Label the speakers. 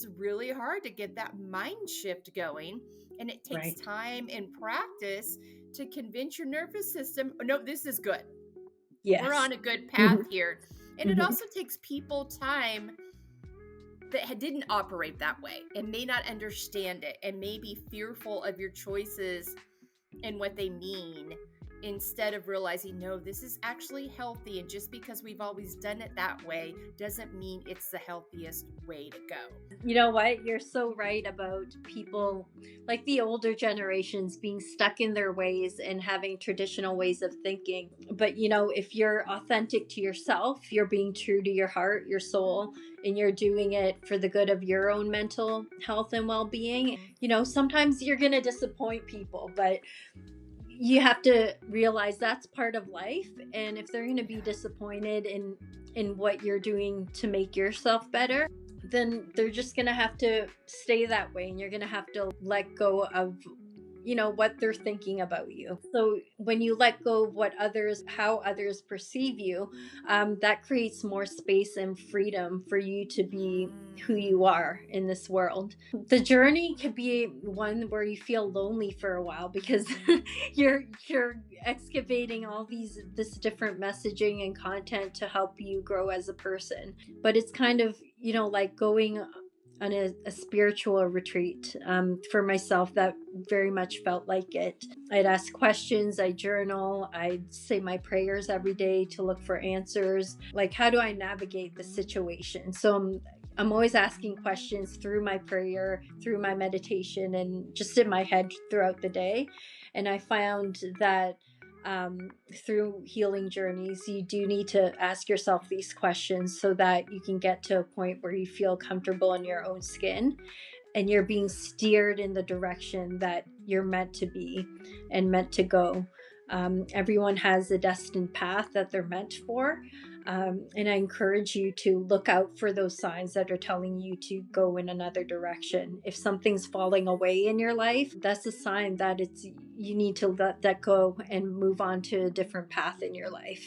Speaker 1: it's really hard to get that mind shift going. And it takes
Speaker 2: Right.
Speaker 1: time and practice to convince your nervous system, "Oh, no, this is good. We're
Speaker 2: Yes.
Speaker 1: on a good path
Speaker 2: Mhm.
Speaker 1: here." And it
Speaker 2: Mhm.
Speaker 1: also takes people time that didn't operate that way and may not understand it and may be fearful of your choices and what they mean, instead of realizing, no, this is actually healthy. And just because we've always done it that way doesn't mean it's the healthiest way to go.
Speaker 2: You know what? You're so right about people like the older generations being stuck in their ways and having traditional ways of thinking. But, if you're authentic to yourself, you're being true to your heart, your soul, and you're doing it for the good of your own mental health and well being. Sometimes you're going to disappoint people, but you have to realize that's part of life. And if they're going to be
Speaker 1: Yeah.
Speaker 2: disappointed in what you're doing to make yourself better, then they're just going to have to stay that way, and you're going to have to let go of what they're thinking about you. So when you let go of how others perceive you, that creates more space and freedom for you to be who you are in this world. The journey could be one where you feel lonely for a while because you're excavating all this different messaging and content to help you grow as a person. But it's kind of like going on a spiritual retreat. For myself, that very much felt like it. I'd ask questions, I journal, I'd say my prayers every day to look for answers. Like, how do I navigate the situation? So I'm always asking questions through my prayer, through my meditation, and just in my head throughout the day. And I found that through healing journeys, you do need to ask yourself these questions so that you can get to a point where you feel comfortable in your own skin and you're being steered in the direction that you're meant to be and meant to go. Everyone has a destined path that they're meant for. And I encourage you to look out for those signs that are telling you to go in another direction. If something's falling away in your life, that's a sign that you need to let that go and move on to a different path in your life.